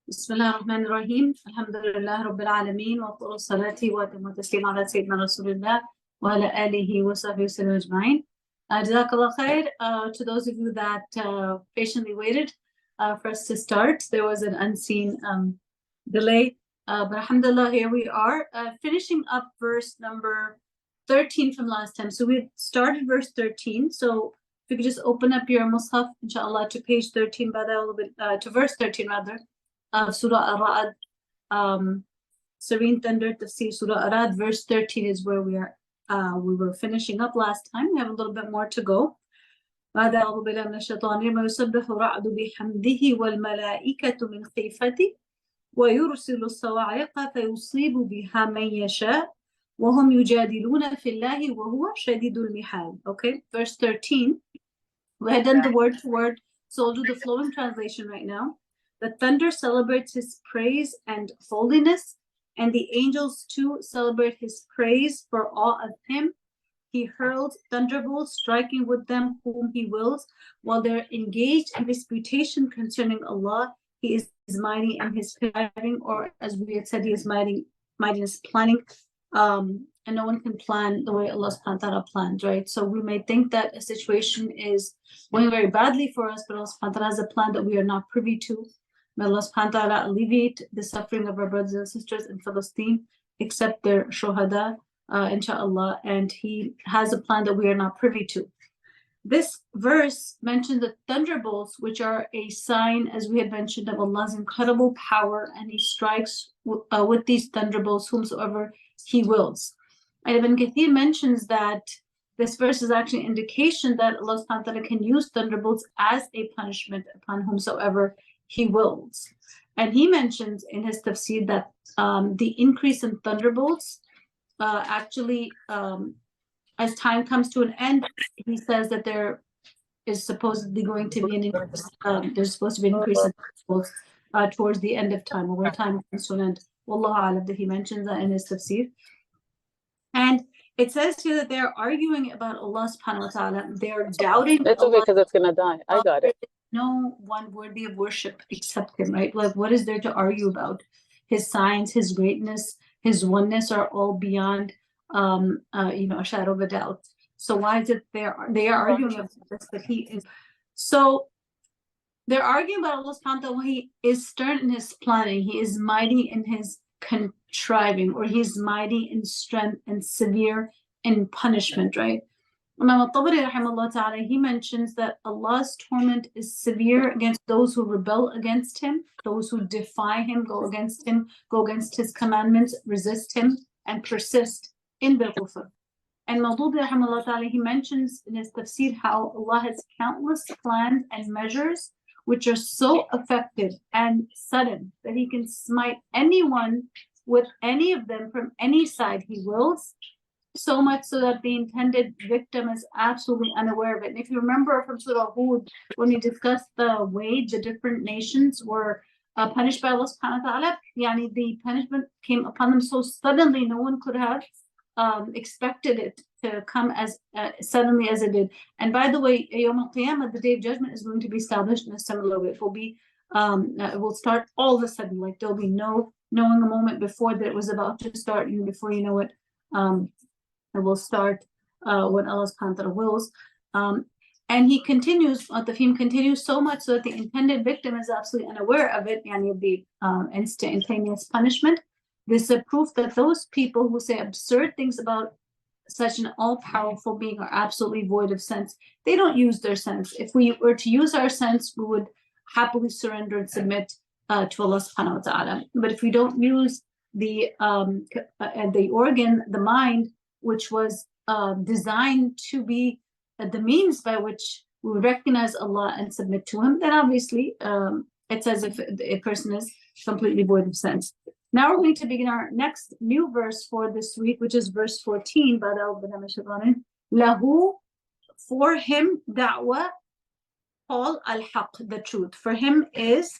بسم الله الرحمن الرحيم الحمد لله رب العالمين وأفضل الصلاة وأتم التسليم على سيدنا رسول الله وعلى آله وصحبه وسلم أجمعين. Jazakallah khair. To those of you that patiently waited for us to start, there was an unseen delay, but alhamdulillah, here we are, finishing up verse number 13 from last time. So we started verse 13. So if you could just open up your mushaf, inshallah, to page 13, to verse 13 rather, of Surah Al-Ra'd, Serene Thunder, Tafsir Surah Al-Ra'd, verse 13 is where we are. We were finishing up last time. We have a little bit more to go. بعد أعوذ بالله من الشيطان الرجيم ويسبح الرعد بحمده والملائكة من خيفته ويرسل الصواعق فيصيب بها من يشاء وهم يجادلون في الله وهو شديد المحال. Okay, verse 13. We had done the word for word, so I'll do the flowing translation right now. The thunder celebrates his praise and holiness, and the angels too celebrate his praise for awe of him. He hurls thunderbolts, striking with them whom he wills. While they're engaged in disputation concerning Allah, he is mighty in his contriving, or as we had said, he is mighty in his planning. And no one can plan the way Allah subhanahu wa ta'ala planned, right? So we may think that a situation is going very badly for us, but Allah subhanahu wa ta'ala has a plan that we are not privy to. May Allah subhanahu wa ta'ala alleviate the suffering of our brothers and sisters in Palestine, accept their shuhada, inshallah, and he has a plan that we are not privy to. This verse mentions the thunderbolts, which are a sign, as we had mentioned, of Allah's incredible power, and he strikes with these thunderbolts whomsoever he wills. And Ibn Kathir mentions that this verse is actually an indication that Allah subhanahu wa ta'ala can use thunderbolts as a punishment upon whomsoever he wills. And he mentions in his tafsir that the increase in thunderbolts actually, as time comes to an end, he says that there is supposedly going to be an increase. There's supposed to be an increase in thunderbolts towards the end of time, or when time comes to an end. Wallahu a'lam, that he mentions that in his tafsir. And it says here that they're arguing about Allah subhanahu wa ta'ala. They're doubting. It's okay because it's gonna die. I got it. No one worthy of worship except him, right? Like, what is there to argue about? His signs, his greatness, his oneness are all beyond a shadow of a doubt. So why is it they are arguing about this, that he is? So they're arguing about Allah subhanahu wa ta'ala. He is stern in his planning, he is mighty in his contriving, or he's mighty in strength and severe in punishment, right? Imam al-Tabari rahimahullah ta'ala, he mentions that Allah's torment is severe against those who rebel against him, those who defy him, go against his commandments, resist him, and persist in the kufr. And Mawdudi rahimahullah ta'ala, he mentions in his tafsir how Allah has countless plans and measures which are so effective and sudden that he can smite anyone with any of them from any side he wills, so much so that the intended victim is absolutely unaware of it. And if you remember from Surah Hud, when we discussed the way the different nations were punished by Allah subhanahu wa ta'ala, the punishment came upon them so suddenly, no one could have expected it to come as suddenly as it did. And by the way, Yawm al-Qiyamah, the day of judgment, is going to be established in a similar way. It will be, it will start all of a sudden, like there'll be no knowing a moment before that it was about to start, before you know it, it will start when Allah subhanahu wa ta'ala wills. And he continues, the theme continues so much so that the intended victim is absolutely unaware of it, and of the instantaneous punishment. This is a proof that those people who say absurd things about such an all-powerful being are absolutely void of sense. They don't use their sense. If we were to use our sense, we would happily surrender and submit to Allah subhanahu wa ta'ala. But if we don't use the organ, the mind, which was designed to be the means by which we recognize Allah and submit to him, then obviously it's as if a person is completely void of sense. Now we're going to begin our next new verse for this week, which is verse 14. Lahu, for him, da'wah, call al-haq, the truth. For him is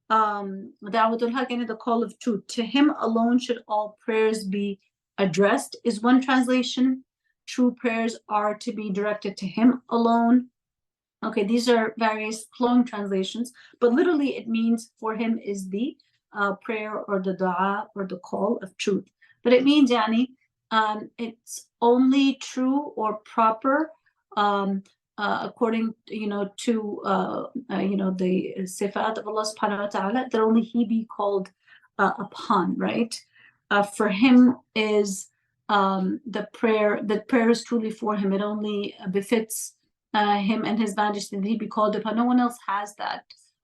da'watul haq, the call of truth. To him alone should all prayers be addressed, is one translation. True prayers are to be directed to him alone. Okay, these are various flowing translations, but literally it means for him is the prayer or the dua or the call of truth. But it means, yani, it's only true or proper according, to the sifat of Allah subhanahu wa ta'ala, that only He be called upon, right? For Him is the prayer is truly for Him. It only befits Him and His Majesty that He be called upon. No one else has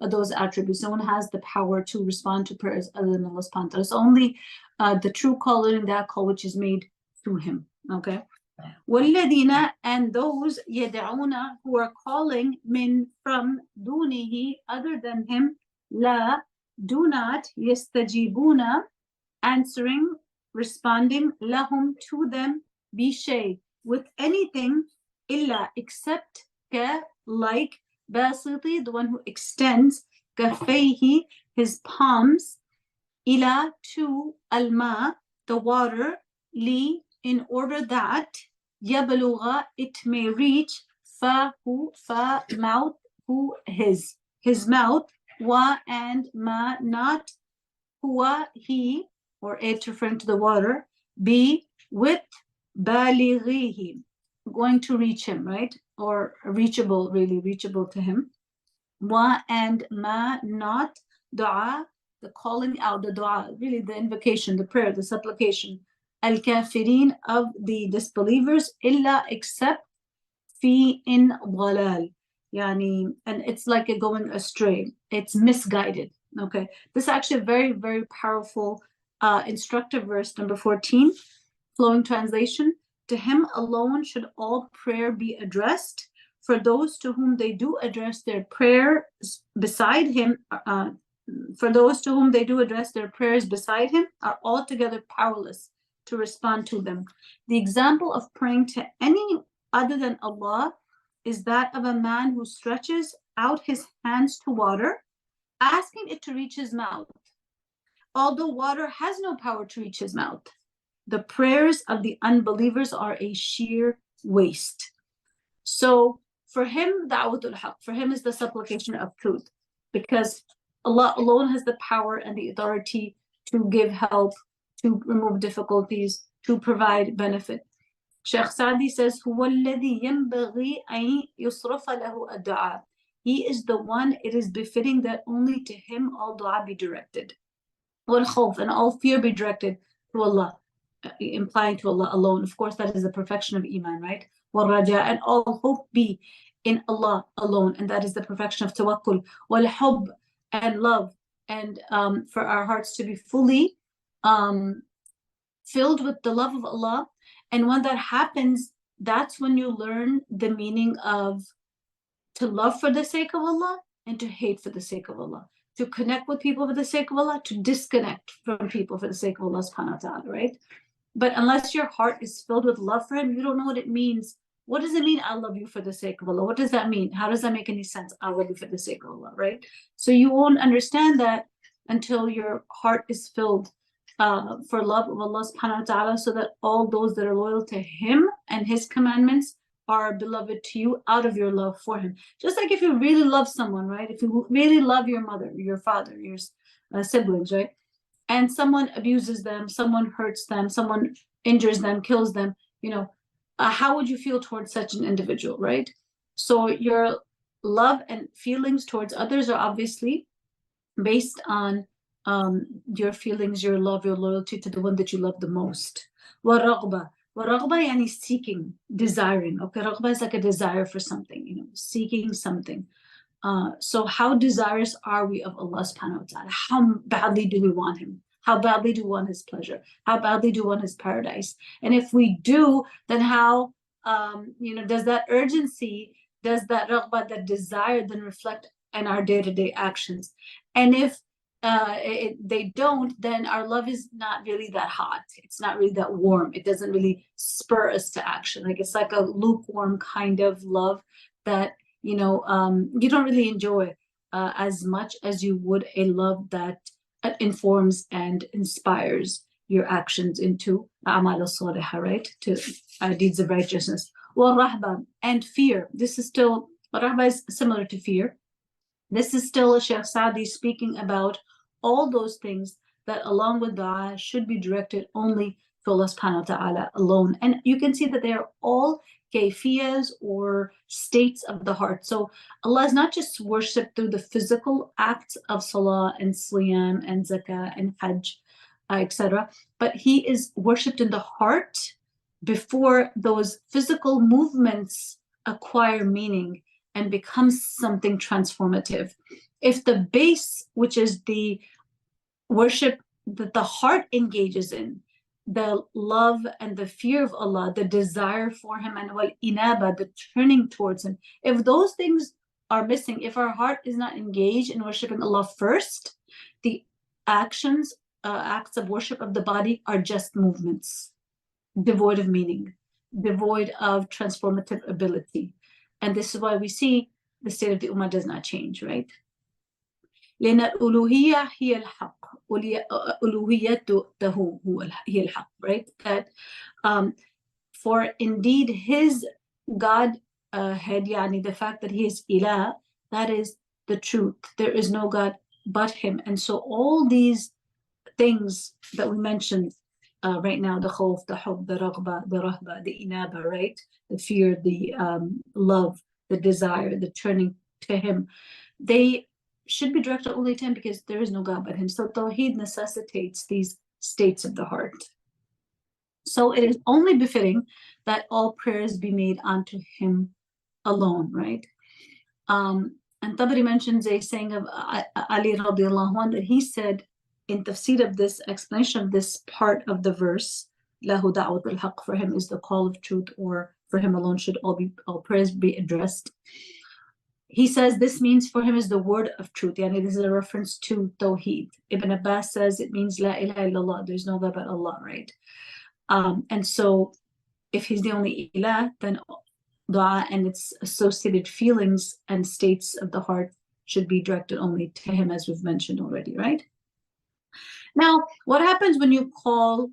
those attributes. No one has the power to respond to prayers other than Allah subhanahu wa ta'ala. It's only the true caller in that call which is made through Him. Okay. وَالَّذِينَ, and those يَدْعُونَ, who are calling from دُونِهِ, other than Him, لَا, do not, يَسْتَجِيبُونَ, answering, responding, لَهُمْ, to them, بِشَيْءٍ, with anything, إِلَّا, except, like, بَاسِطِ, the one who extends, كَفَيْهِ, his palms, إِلَى, to, الْمَاء, the water, li, in order that يبلغ, it may reach, fahu, fa, mouth, hu, his mouth, wa, and ma, not, huwa, he, or it, referring to the water, be, with, balighihi, going to reach him, right? Or reachable, really reachable to him. Wa, and ma, not, dua, the calling out, the dua, really the invocation, the prayer, the supplication, al-kafirin, of the disbelievers, illa, except, fi, in dhalal, yani, and it's like a going astray, it's misguided. Okay, this is actually a very, very powerful instructive verse, number 14, flowing translation. To Him alone should all prayer be addressed. For those to whom they do address their prayers beside Him, are altogether powerless to respond to them. The example of praying to any other than Allah is that of a man who stretches out his hands to water, asking it to reach his mouth, although water has no power to reach his mouth. The prayers of the unbelievers are a sheer waste. So for him, da'watul haq, for him is the supplication of truth, because Allah alone has the power and the authority to give help, to remove difficulties, to provide benefit. Shaykh Sa'di says, هُوَ الَّذِي يَنْبَغِي أَن يُصْرَفَ لَهُ الدُّعَاء. He is the one, it is befitting that only to Him all dua be directed. وَالْخَوْفِ, and all fear be directed to Allah, implying to Allah alone. Of course, that is the perfection of Iman, right? وَالرَّجَاء, and all hope be in Allah alone, and that is the perfection of tawakkul. وَالْحُبْ, and love, and for our hearts to be fully filled with the love of Allah. And when that happens, that's when you learn the meaning of to love for the sake of Allah and to hate for the sake of Allah, to connect with people for the sake of Allah, to disconnect from people for the sake of Allah subhanahu wa ta'ala, right? But unless your heart is filled with love for Him, you don't know what it means. What does it mean, I love you for the sake of Allah? What does that mean? How does that make any sense? I love you for the sake of Allah, right? So you won't understand that until your heart is filled for love of Allah subhanahu wa ta'ala, so that all those that are loyal to Him and His commandments are beloved to you out of your love for Him. Just like if you really love someone, right? If you really love your mother, your father, your siblings, right? And someone abuses them, someone hurts them, someone injures them, kills them, how would you feel towards such an individual, right? So your love and feelings towards others are obviously based on your feelings, your love, your loyalty to the one that you love the most. وَالرَّغْبَةِ, yani seeking, desiring. Okay, raghba is like a desire for something, seeking something. So how desirous are we of Allah subhanahu wa ta'ala? How badly do we want Him? How badly do we want His pleasure? How badly do we want His paradise? And if we do, then how, does that urgency, does that raghba, that desire, then reflect in our day-to-day actions? And if they don't, then our love is not really that hot. It's not really that warm. It doesn't really spur us to action. Like it's like a lukewarm kind of love that, you don't really enjoy as much as you would a love that informs and inspires your actions into a'mal al-salihah, right? To deeds of righteousness. Well, rahba, and fear. This is still, rahba is similar to fear. This is still Shaykh Sa'di speaking about all those things that along with dua should be directed only to Allah subhanahu wa ta'ala alone. And you can see that they are all kayfiyas or states of the heart. So Allah is not just worshipped through the physical acts of salah and siyam and zakah and hajj, etc., but he is worshipped in the heart before those physical movements acquire meaning and become something transformative. If the base, which is the worship that the heart engages in, the love and the fear of Allah, the desire for Him, and wal inaba, the turning towards Him, if those things are missing, if our heart is not engaged in worshiping Allah first, the actions, acts of worship of the body are just movements, devoid of meaning, devoid of transformative ability. And this is why we see the state of the Ummah does not change, right? لأن الألوهية هي الحق ألوهيته هي الحق, right? That for indeed his God head, yani the fact that he is ilah, that is the truth. There is no God but him. And so all these things that we mentioned right now, the khawf, the hub, the raghba, the rahba, the inaba, right? The fear, the love, the desire, the turning to him, they should be directed only to him because there is no God but him. So Tawheed necessitates these states of the heart. So it is only befitting that all prayers be made unto him alone, right? And Tabari mentions a saying of Ali radiallahu anhu that he said in tafsir of this explanation of this part of the verse, Lahu da'wat al-haq, for him is the call of truth, or for him alone should all prayers be addressed. He says this means for him is the word of truth. Yani this is a reference to Tawheed. Ibn Abbas says it means La ilaha illallah, there's no God but Allah, right? And so if he's the only ilah, then dua and its associated feelings and states of the heart should be directed only to him, as we've mentioned already, right? Now, what happens when you call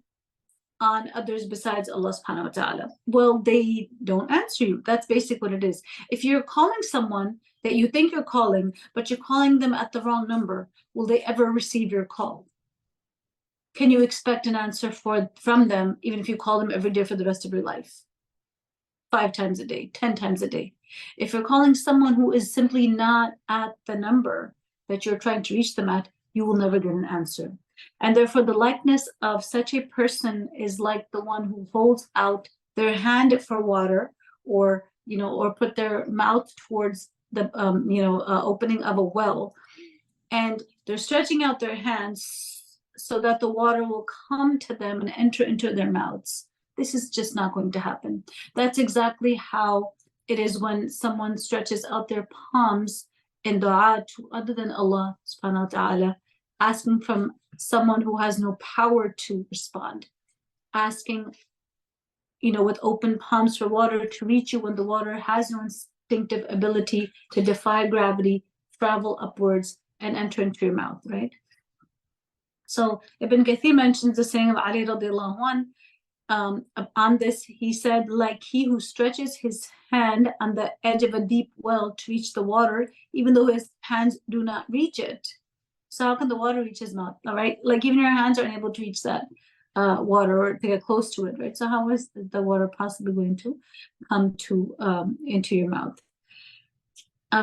on others besides Allah subhanahu wa ta'ala? Well, they don't answer you. That's basically what it is. If you're calling someone that you think you're calling, but you're calling them at the wrong number, will they ever receive your call? Can you expect an answer from them, even if you call them every day for the rest of your life? 5 times a day, 10 times a day. If you're calling someone who is simply not at the number that you're trying to reach them at, you will never get an answer. And therefore, the likeness of such a person is like the one who holds out their hand for water, or put their mouth towards the opening of a well, and they're stretching out their hands so that the water will come to them and enter into their mouths. This is just not going to happen. That's exactly how it is when someone stretches out their palms in dua to other than Allah subhanahu wa ta'ala, asking from someone who has no power to respond, asking, with open palms for water to reach you when the water has no instinctive ability to defy gravity, travel upwards, and enter into your mouth, right? So Ibn Kathir mentions the saying of Ali radiallahu anh. On this, he said, like he who stretches his hand on the edge of a deep well to reach the water, even though his hands do not reach it. So how can the water reach his mouth? All right, like even your hands are unable to reach that water or to get close to it, right? So how is the water possibly going to come to into your mouth?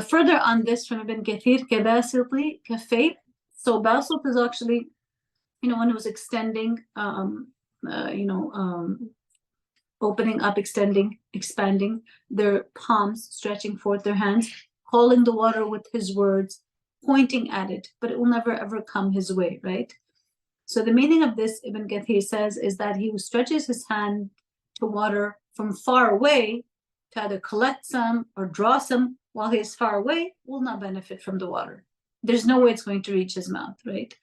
Further on this from Ibn Kathir, kabasiti kafay. So basit is actually, one who's extending, opening up, extending, expanding their palms, stretching forth their hands, calling the water with his words, pointing at it, but it will never ever come his way, right? So the meaning of this, Ibn Kathir says, is that he who stretches his hand to water from far away to either collect some or draw some while he is far away will not benefit from the water. There's no way it's going to reach his mouth, right?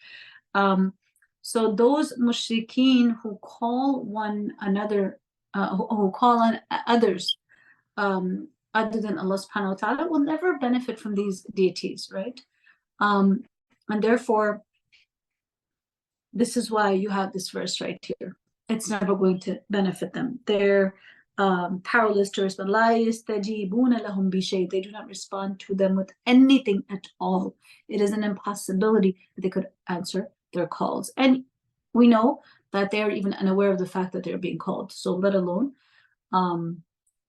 So those mushrikeen who call one another, who call on others other than Allah subhanahu wa ta'ala will never benefit from these deities, right? And therefore, this is why you have this verse right here. It's never going to benefit them. Their powerless to respond. لا يستجيبون لهم بشيء. They do not respond to them with anything at all. It is an impossibility that they could answer their calls. And we know that they are even unaware of the fact that they're being called. So let alone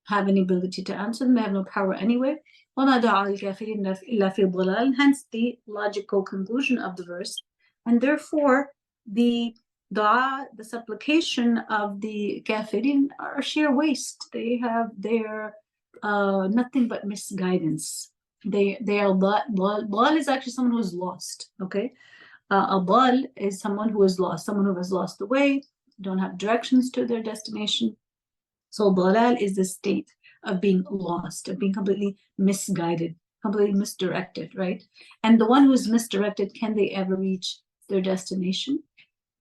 have any ability to answer them. They have no power anyway. Hence the logical conclusion of the verse. And therefore, the dua, the supplication of the kafirin are sheer waste. They have their nothing but misguidance. They are dal is actually someone who is lost. Okay, a dal is someone who is lost, someone who has lost the way, don't have directions to their destination. So dalal is the state of being lost, of being completely misguided, completely misdirected, right? And the one who is misdirected, can they ever reach their destination?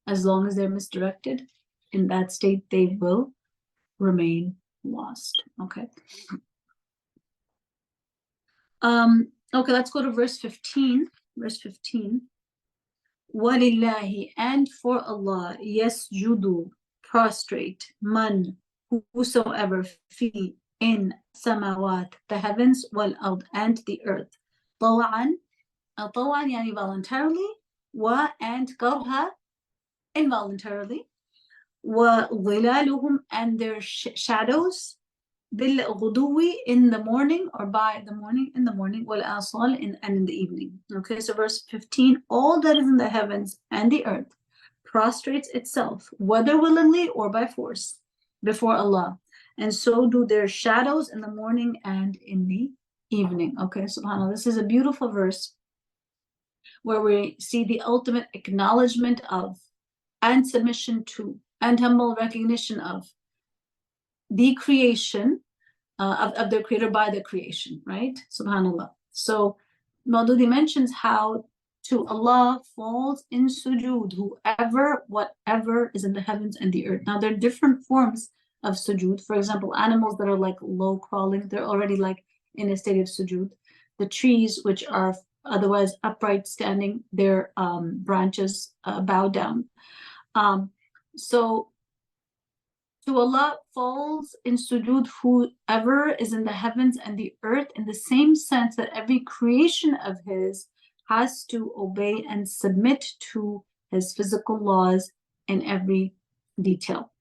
As long as they're misdirected, in that state, they will remain lost. Okay. Okay, let's go to verse 15. Verse 15. Walillahi, and for Allah, yasjudu, prostrate, man, whosoever, fi, in, samawat, the heavens, wal ard, and the earth. طوعا, طوعا yani voluntarily, wa, and karha, involuntarily, wa ظلالهم, and their shadows, بالغدو, in the morning, or by the morning, in the morning, والآصال, and in the evening. Okay, so verse 15, all that is in the heavens and the earth prostrates itself, whether willingly or by force, before Allah, and so do their shadows in the morning and in the evening. Okay, subhanAllah, this is a beautiful verse where we see the ultimate acknowledgement of, and submission to, and humble recognition of the creation of their creator by the creation, right? Subhanallah. So Maududi mentions how to Allah falls in sujood, whoever, whatever is in the heavens and the earth. Now there are different forms of sujood. For example, animals that are like low crawling, they're already like in a state of sujood. The trees, which are otherwise upright standing, their branches bow down. So to Allah falls in sujood whoever is in the heavens and the earth, in the same sense that every creation of his has to obey and submit to his physical laws in every detail.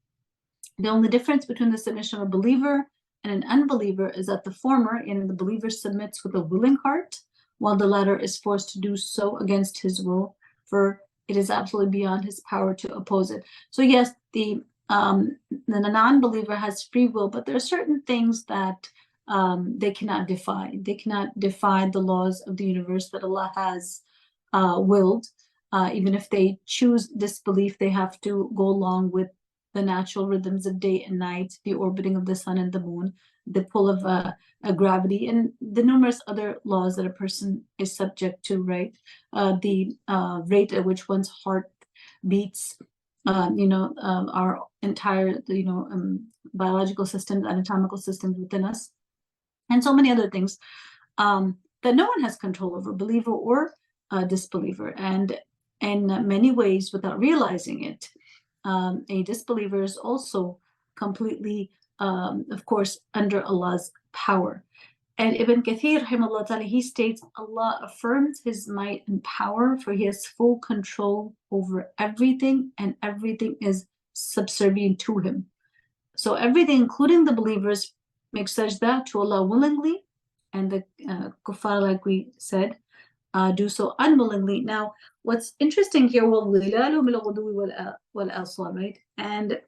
The only difference between the submission of a believer and an unbeliever is that the former, the believer, submits with a willing heart, while the latter is forced to do so against his will, for it is absolutely beyond his power to oppose it. So yes, the non-believer has free will, but there are certain things that they cannot defy. They cannot defy the laws of the universe that Allah has willed. Even if they choose disbelief, they have to go along with the natural rhythms of day and night, the orbiting of the sun and the moon, the pull of a gravity, and the numerous other laws that a person is subject to, right? The rate at which one's heart beats, our entire, biological systems, anatomical systems within us, and so many other things that no one has control over, believer or disbeliever. And in many ways, without realizing it, a disbeliever is also completely, of course, under Allah's power. And Ibn Kathir, rahimahullah ta'ala, he states, Allah affirms his might and power, for he has full control over everything, and everything is subservient to him. So everything, including the believers, make sajda to Allah willingly, and the kuffar, like we said, do so unwillingly. Now, what's interesting here, right? And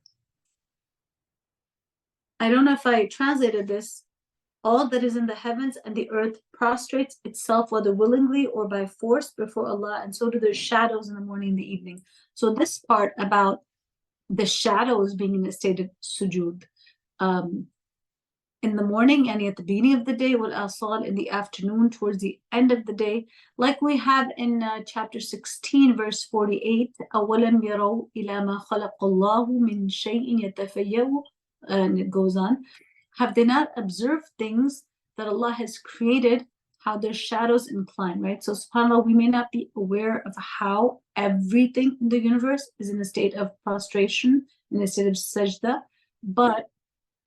I don't know if I translated this. All that is in the heavens and the earth prostrates itself, whether willingly or by force, before Allah, and so do their shadows in the morning and the evening. So this part about the shadows being in a state of sujood, in the morning and at the beginning of the day, wal asal, in the afternoon towards the end of the day, like we have in chapter 16, verse 48, أَوَلَمْ يَرَوْا إِلَى مَا خَلَقَ اللَّهُ مِنْ شَيْءٍ يَتَفَيَّأُ, and it goes on. Have they not observed things that Allah has created, how their shadows incline, right? So subhanAllah, we may not be aware of how everything in the universe is in a state of prostration, in a state of sajda, but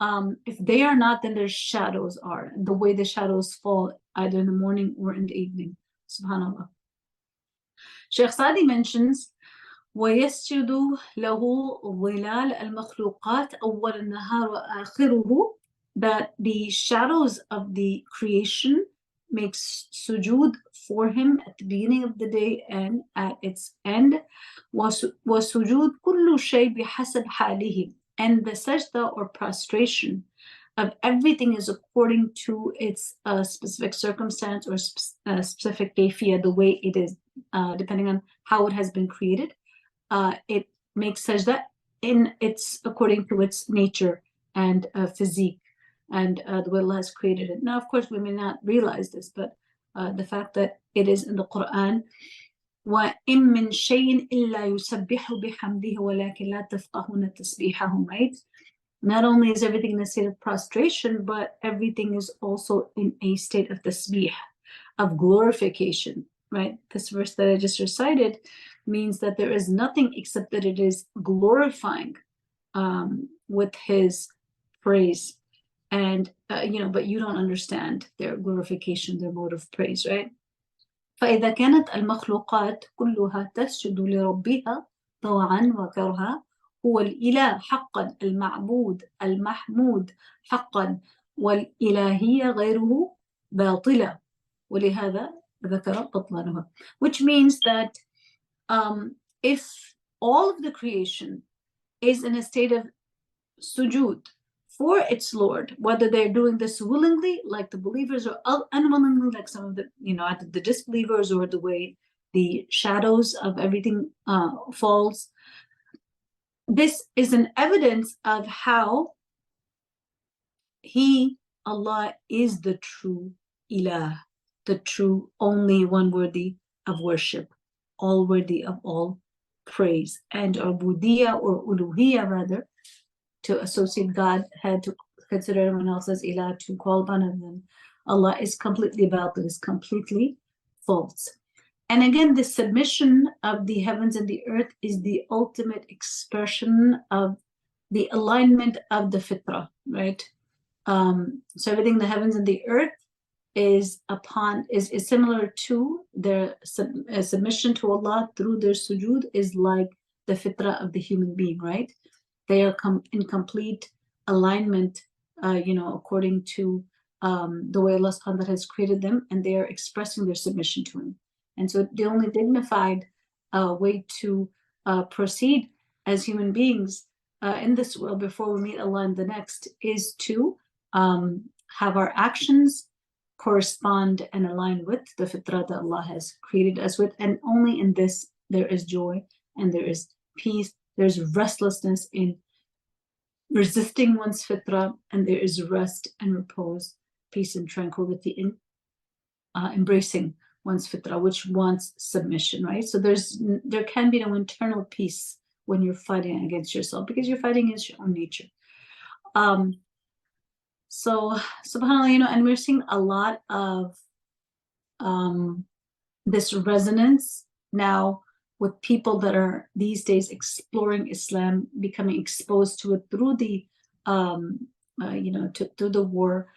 If they are not, then their shadows are. The way the shadows fall either in the morning or in the evening. Subhanallah. Sheikh Sadi mentions ويسجد له ظلال المخلوقات أول النهار وآخره, that the shadows of the creation makes sujood for him at the beginning of the day and at its end. وسجود كل شيء بحسب حاله, and the sajda or prostration of everything is according to its specific circumstance or specific kayfiyah, the way it is, depending on how it has been created. It makes sajda according to its nature and physique and the way Allah has created it. Now, of course, we may not realize this, but the fact that it is in the Quran, وَإِن مِّن شَيْءٍ إِلَّا يُسَبِّحُ بِحَمْدِهِ وَلَكِنْ لَا تَفْقَهُونَ تَسْبِيحَهُمْ, right? Not only is everything in a state of prostration, but everything is also in a state of tasbih, of glorification, right? This verse that I just recited means that there is nothing except that it is glorifying with his praise. And, but you don't understand their glorification, their mode of praise, right? فإذا كانت المخلوقات كلها تسجد لربها طوعا وكرها, هو الإله حقا المعبود المحمود حقا, والإلهية غيره باطلة, ولهذا ذكر بطلانها. Which means that if all of the creation is in a state of sujood for its Lord, whether they're doing this willingly, like the believers, or unwillingly, like some of the, either the disbelievers, or the way the shadows of everything falls. This is an evidence of how Allah, is the true ilah, the true only one worthy of worship, all worthy of all praise. And ubudiyya or uluhiyya, rather, to associate God, had to consider everyone else as ilah, to call upon them, Allah, is completely batil, is completely false. And again, the submission of the heavens and the earth is the ultimate expression of the alignment of the fitrah, right? So everything in the heavens and the earth is similar to their submission to Allah through their sujood, is like the fitrah of the human being, right? They are in complete alignment, according to the way Allah subhanahu wa ta'ala has created them, and they are expressing their submission to Him. And so the only dignified way to proceed as human beings in this world before we meet Allah in the next is to have our actions correspond and align with the fitrah that Allah has created us with. And only in this there is joy and there is peace. There's restlessness in resisting one's fitrah, and there is rest and repose, peace and tranquility in embracing one's fitrah, which wants submission, right? So there can be no internal peace when you're fighting against yourself, because you're fighting against your own nature. So subhanAllah, and we're seeing a lot of this resonance now with people that are these days exploring Islam, becoming exposed to it through the through the war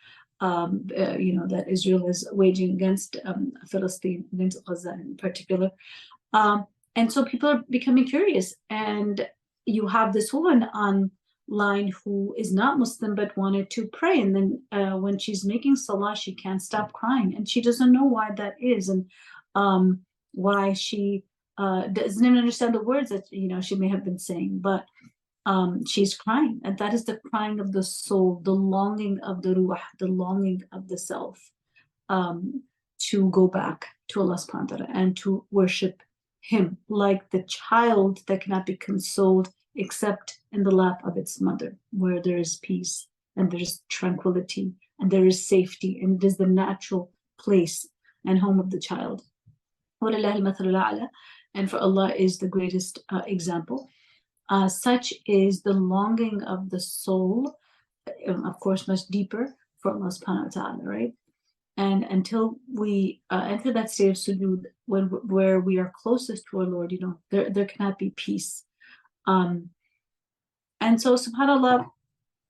that Israel is waging against Palestine, against Gaza in particular. And so people are becoming curious, and you have this woman online who is not Muslim but wanted to pray, and then when she's making salah, she can't stop crying, and she doesn't know why that is, and why she doesn't even understand the words that she may have been saying, but she's crying, and that is the crying of the soul, the longing of the ruh, the longing of the self, to go back to Allah subhanahu wa ta'ala and to worship Him, like the child that cannot be consoled except in the lap of its mother, where there is peace and there is tranquility and there is safety, and it is the natural place and home of the child. And for Allah is the greatest example. Such is the longing of the soul, of course, much deeper for Allah subhanahu wa ta'ala, right? And until we enter that state of sujood, where we are closest to our Lord, there cannot be peace. And so, subhanAllah,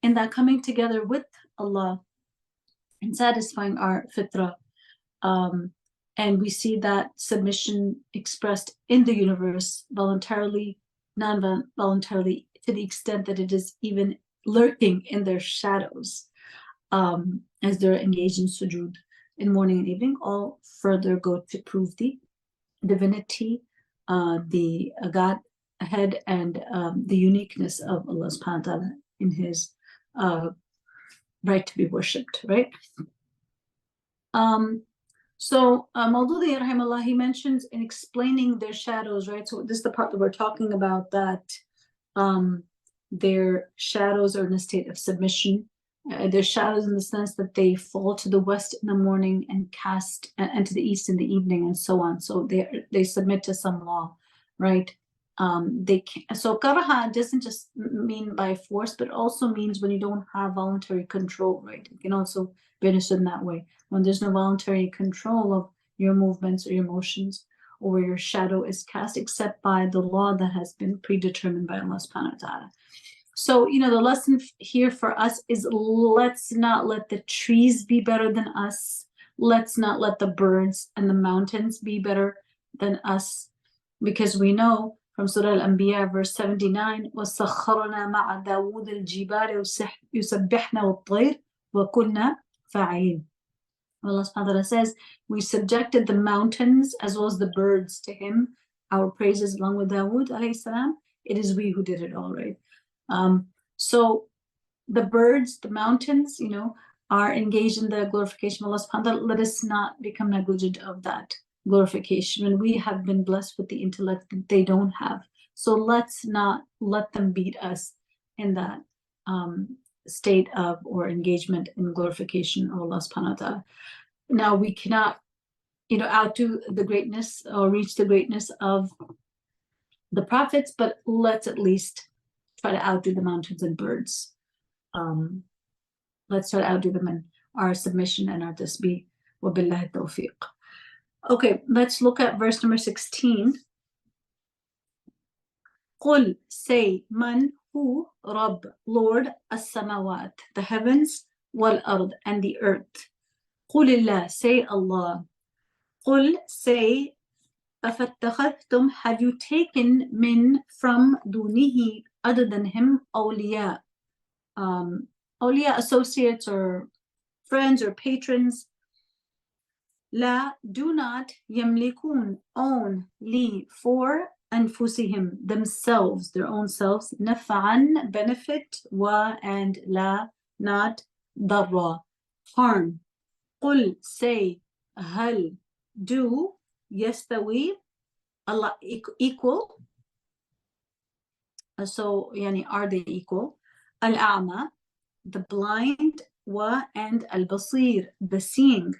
in that coming together with Allah and satisfying our fitrah. And we see that submission expressed in the universe voluntarily, non-voluntarily, to the extent that it is even lurking in their shadows as they're engaged in sujood in morning and evening. All further go to prove the divinity, the Godhead, and the uniqueness of Allah subhanahu wa ta'ala in his right to be worshipped, right? So Maududi rahimahullah, he mentions in explaining their shadows, right? So this is the part that we're talking about, that their shadows are in a state of submission. Their shadows in the sense that they fall to the west in the morning and cast and to the east in the evening, and so on. So they submit to some law, right? So karaha doesn't just mean by force, but also means when you don't have voluntary control, right? It can also be understood in that way. When there's no voluntary control of your movements or your motions, or where your shadow is cast, except by the law that has been predetermined by Allah subhanahu wa ta'ala. So, the lesson here for us is, let's not let the trees be better than us. Let's not let the birds and the mountains be better than us, because we know from Surah Al-Anbiya, verse 79, وَسَخَّرْنَا مَعَ دَاوُودَ الْجِبَالَ يُسَبِّحْنَ وَالطَّيْرَ وَكُنَّا فَاعِلِينَ. Allah subhanahu wa ta'ala says, we subjected the mountains as well as the birds to him, our praises along with Dawood alayhi salam. It is we who did it all, right? So the birds, the mountains, are engaged in the glorification of Allah subhanahu wa ta'ala. Let us not become negligent of that glorification when we have been blessed with the intellect that they don't have. So let's not let them beat us in that state of or engagement in glorification of Allah subhanahu wa ta'ala. Now we cannot, outdo the greatness or reach the greatness of the prophets, but let's at least try to outdo the mountains and birds. Let's try to outdo them in our submission and our tasbih. Wa billahi tawfiq. Okay, let's look at verse number 16. Qul, say, man, who, Rabb, Lord, as-samawat, the heavens, wal-ard, and the earth. Qulillah, say Allah. Qul, say, afattakhadhtum, have you taken min, from, dunihi, other than him, awliya, awliya, associates or friends or patrons. La, do not, yamlikun, own, li, for, anfusihim, themselves, their own selves, naf'an, benefit, wa, and la, not, darra, harm. Qul, say, hal, do, yastawi, Allah, equal. So, are they equal? Al-a'ma, the blind, wa, and al-basir, the seeing.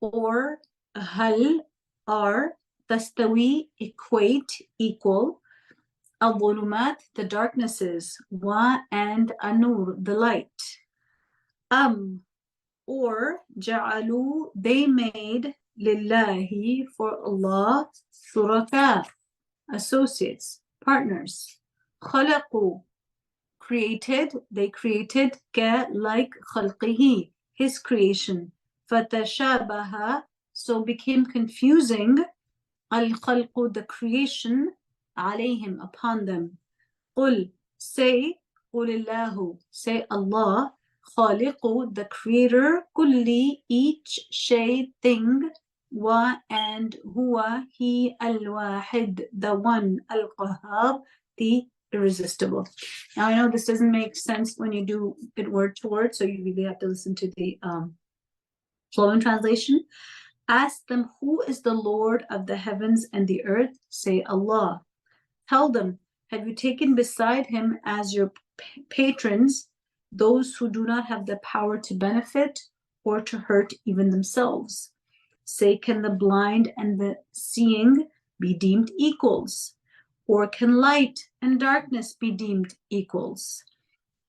Or hal, are, tastawi, equate, equal. Al-dhulumat, the darknesses, wa, and an-nur, the light. Or ja'alu, they made, lillahi, for Allah, shuraka, associates, partners. Khalaqu, created, they created, ka, like khalqihi, his creation. Fatashabaha, so became confusing, al-khalqu, the creation, alayhim, upon them. Qul, say, qulillahu, say Allah, khaliqu, the creator, kulli, each shay, thing, wa, and huwa, he, al-wahid, the one, al-qahhar, the irresistible. Now I know this doesn't make sense when you do it word to word, so you really have to listen to the flowing translation. Ask them, who is the Lord of the heavens and the earth? Say Allah. Tell them, have you taken beside him as your patrons those who do not have the power to benefit or to hurt even themselves? Say, can the blind and the seeing be deemed equals? Or can light and darkness be deemed equals?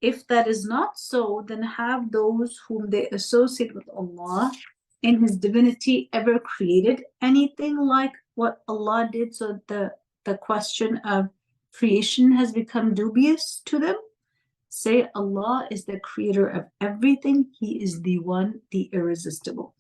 If that is not so, then have those whom they associate with Allah in his divinity ever created anything like what Allah did, so the question of creation has become dubious to them? Say Allah is the creator of everything. He is the one, the irresistible.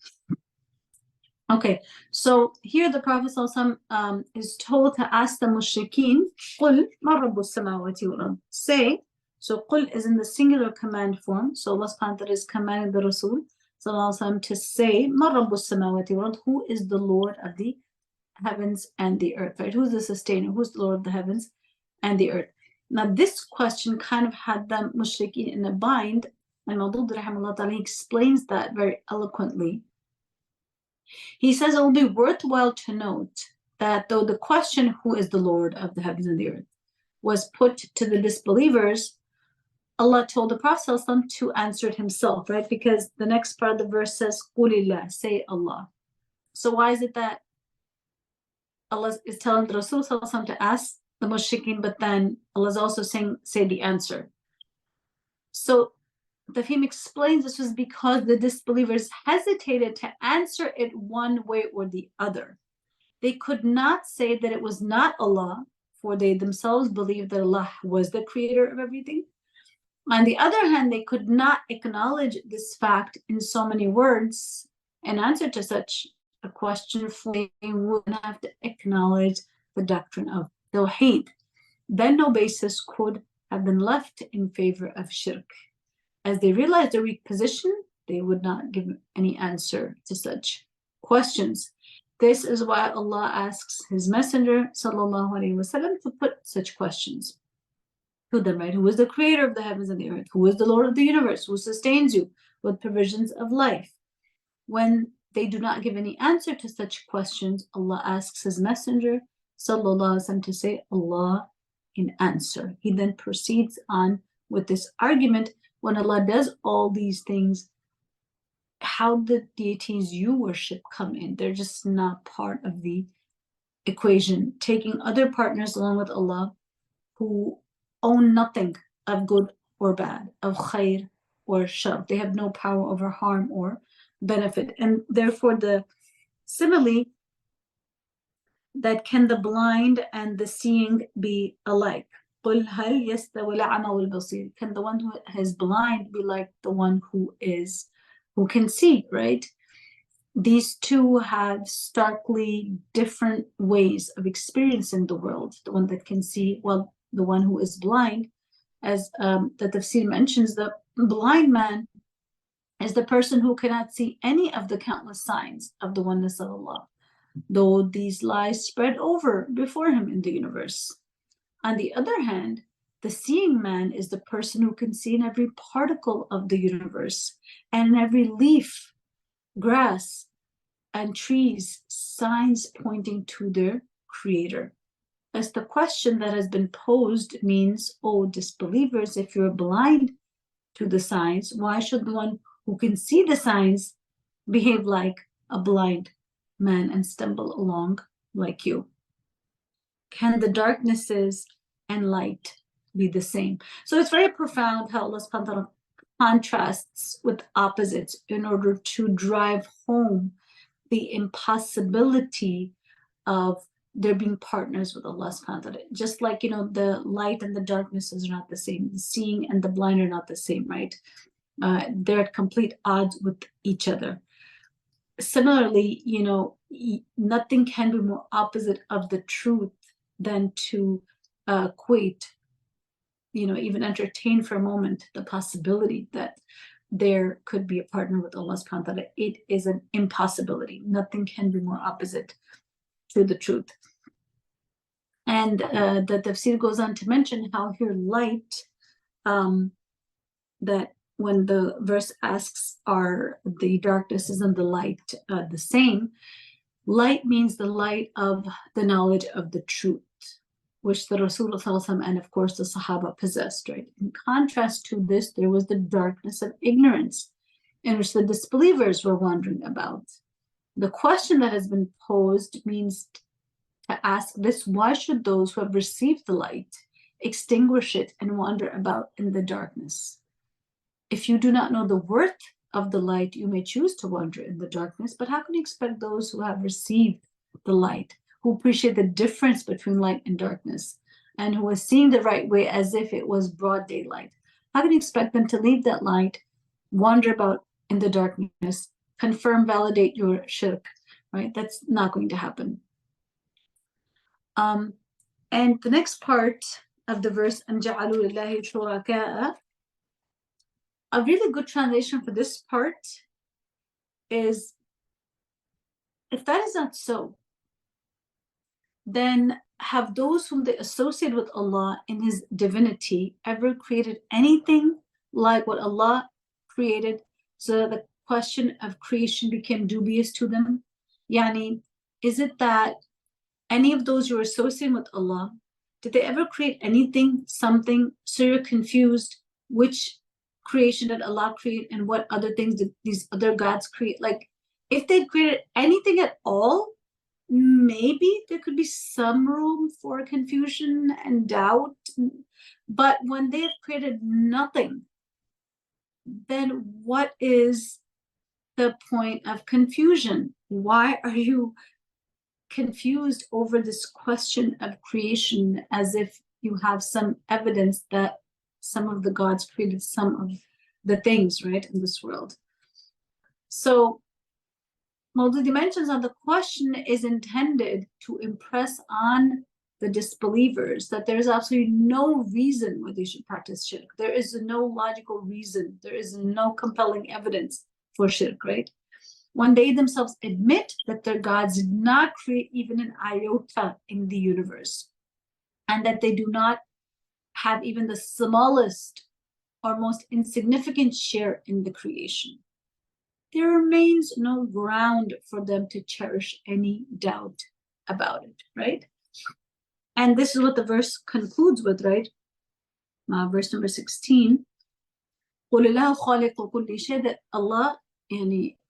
Okay, so here the Prophet ﷺ, is told to ask the mushrikeen, قُلْ مَا رَبُّ السَّمَاوَاتِ وَالْأَرْضِ. Say, so قُلْ is in the singular command form, so Allah subhanahu wa ta'ala is commanding the Rasul ﷺ to say, مَا رَبُّ السَّمَاوَاتِ وَالْأَرْضِ, who is the Lord of the heavens and the earth, right? Who's the sustainer? Who's the Lord of the heavens and the earth? Now this question kind of had them mushrikeen in a bind, and Maudud rahimahullah ta'ala, he explains that very eloquently. He says it will be worthwhile to note that though the question, who is the Lord of the heavens and the earth, was put to the disbelievers, Allah told the Prophet ﷺ to answer it himself, right? Because the next part of the verse says, Qulillah, say Allah. So why is it that Allah is telling the Rasul ﷺ to ask the mushrikeen, but then Allah is also saying, say the answer? So Tafhim explains this was because the disbelievers hesitated to answer it one way or the other. They could not say that it was not Allah, for they themselves believed that Allah was the creator of everything. On the other hand, they could not acknowledge this fact in so many words in answer to such a question, for they would have to acknowledge the doctrine of Tawheed. Then no basis could have been left in favor of shirk. As they realized their weak position, they would not give any answer to such questions. This is why Allah asks His Messenger sallallahu alaihi wasallam to put such questions to them, right? Who is the creator of the heavens and the earth? Who is the Lord of the universe? Who sustains you with provisions of life? When they do not give any answer to such questions, Allah asks His Messenger sallallahu alaihi wasallam to say Allah in answer. He then proceeds on with this argument. When Allah does all these things, how the deities you worship come in? They're just not part of the equation. Taking other partners along with Allah who own nothing of good or bad, of khair or shar. They have no power over harm or benefit. And therefore the simile that can the blind and the seeing be alike? قُلْ هَلْ يَسْتَوِي الْأَعْمَى وَالْبَصِيرُ. Can the one who is blind be like the one who can see, right? These two have starkly different ways of experiencing the world. The one that can see, well, the one who is blind, as the Tafsir mentions, the blind man is the person who cannot see any of the countless signs of the oneness of Allah, though these lies spread over before him in the universe. On the other hand, the seeing man is the person who can see in every particle of the universe and in every leaf, grass, and trees signs pointing to their creator. As the question that has been posed means, oh disbelievers, if you're blind to the signs, why should the one who can see the signs behave like a blind man and stumble along like you? Can the darknesses and light be the same? So it's very profound how Allah subhanahu wa ta'ala contrasts with opposites in order to drive home the impossibility of there being partners with Allah subhanahu wa ta'ala. Just like, the light and the darknesses are not the same. The seeing and the blind are not the same, right? They're at complete odds with each other. Similarly, nothing can be more opposite of the truth than to equate, even entertain for a moment the possibility that there could be a partner with Allah subhanahu wa ta'ala. It is an impossibility. Nothing can be more opposite to the truth. And the Tafsir goes on to mention how here light, that when the verse asks, are the darknesses and the light the same? Light means the light of the knowledge of the truth, which the Rasulullah and of course the Sahaba possessed, right? In contrast to this, there was the darkness of ignorance in which the disbelievers were wondering about. The question that has been posed means to ask this: why should those who have received the light extinguish it and wander about in the darkness? If you do not know the worth of the light, you may choose to wander in the darkness, but how can you expect those who have received the light, who appreciate the difference between light and darkness, and who are seeing the right way as if it was broad daylight? how can you expect them to leave that light, wander about in the darkness, confirm, validate your shirk, right? That's not going to happen. And the next part of the verse, أَمْ جَعَلُوا لِلَّهِ شُرَكَاءَ, a really good translation for this part is, if that is not so, then have those whom they associate with Allah in His divinity ever created anything like what Allah created, so that the question of creation became dubious to them? Yani, is it that any of those you're associating with Allah, did they ever create anything, something, so you're confused which creation did Allah create and what other things did these other gods create? Like, if they created anything at all, maybe there could be some room for confusion and doubt. But when they have created nothing, then what is the point of confusion? Why are you confused over this question of creation, as if you have some evidence that some of the gods created some of the things, right, in this world? So Maududi mentions that the question is intended to impress on the disbelievers that there is absolutely no reason why they should practice shirk. There is no logical reason. There is no compelling evidence for shirk, right? When they themselves admit that their gods did not create even an iota in the universe, and that they do not have even the smallest or most insignificant share in the creation, there remains no ground for them to cherish any doubt about it, right? And this is what the verse concludes with, right? Verse number 16. قُلِ اللَّهُ خَالِقُ كُلِّ شَيْءٍ, that Allah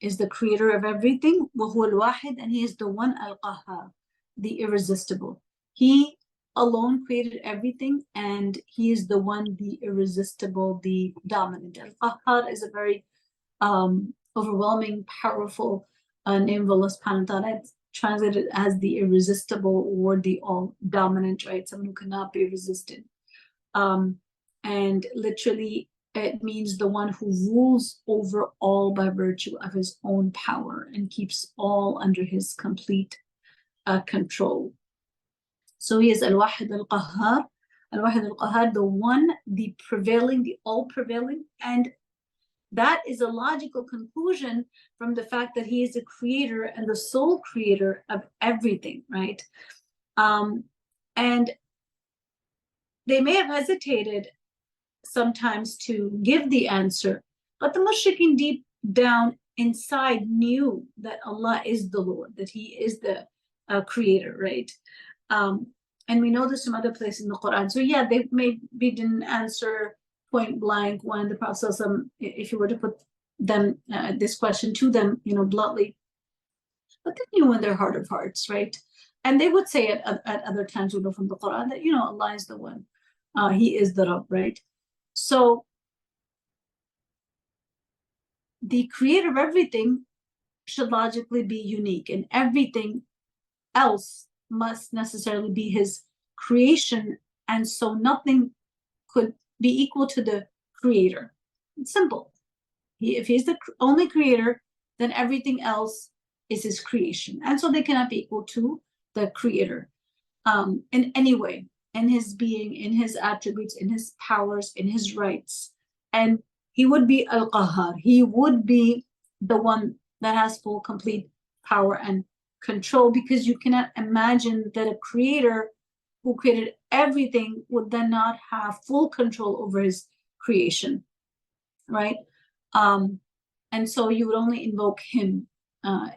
is the creator of everything, وَهُوَ الْوَاحِدُ, and He is the one, al-Qahhar, the irresistible. He alone created everything, and He is the one, the irresistible, the dominant. Al-Qahhar is a very overwhelming, powerful name of Allah subhanahu wa ta'ala. It's translated as the irresistible or the all-dominant, right? Someone who cannot be resisted. And literally, it means the one who rules over all by virtue of His own power and keeps all under His complete control. So He is Al-Wahid Al-Qahhar, Al-Wahid Al-Qahhar, the one, the prevailing, the all-prevailing. And that is a logical conclusion from the fact that He is the creator and the sole creator of everything, right? And they may have hesitated sometimes to give the answer, but the mushrikeen deep down inside knew that Allah is the Lord, that He is the creator, right? And we know this from other places in the Quran. So yeah, they maybe didn't answer point blank when the Prophet, if you were to put them this question to them, bluntly, but they knew in their heart of hearts, right? And they would say it at other times, from the Quran, that Allah is the one, He is the Rabb, right? So the creator of everything should logically be unique, and everything else must necessarily be His creation, and so nothing could be equal to the creator. It's simple. If He's the only creator, then everything else is His creation, and so they cannot be equal to the creator in any way, in His being, in His attributes, in His powers, in His rights. And He would be Al-Qahhar. He would be the one that has full, complete power and control, because you cannot imagine that a creator who created everything would then not have full control over His creation, right? And so you would only invoke Him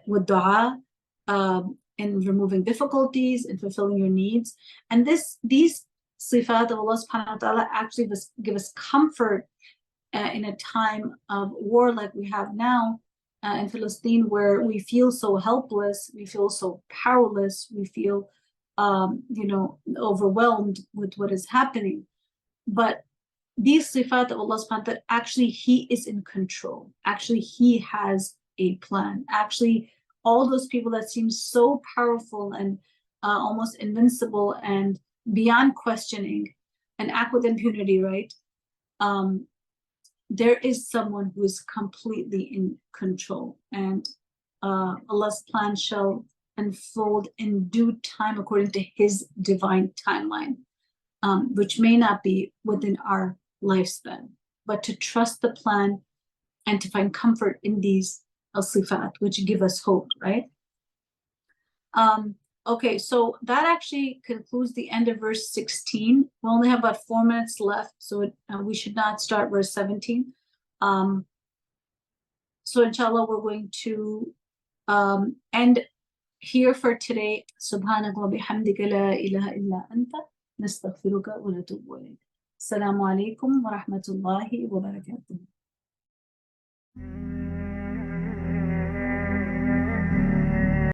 with dua, in removing difficulties, in fulfilling your needs. And these sifat of Allah subhanahu wa ta'ala actually give us comfort in a time of war like we have now in Palestine, where we feel so helpless, we feel so powerless, we feel overwhelmed with what is happening. But these sifat of Allah subhanahu wa ta'ala, actually He is in control. Actually, He has a plan. Actually, all those people that seem so powerful and almost invincible and beyond questioning and act with impunity, right? there is someone who is completely in control, and Allah's plan shall unfold in due time according to His divine timeline, which may not be within our lifespan, but to trust the plan and to find comfort in these al-sifat, which give us hope, right? Okay, so that actually concludes the end of verse 16. We only have about 4 minutes left, so we should not start verse 17. So inshallah, we're going to end here for today. Subhanaka wa bihamdika la ilaha illa anta nastaghfiruka wa natubu ilayk. Assalamu alaikum wa rahmatullahi wa barakatuh.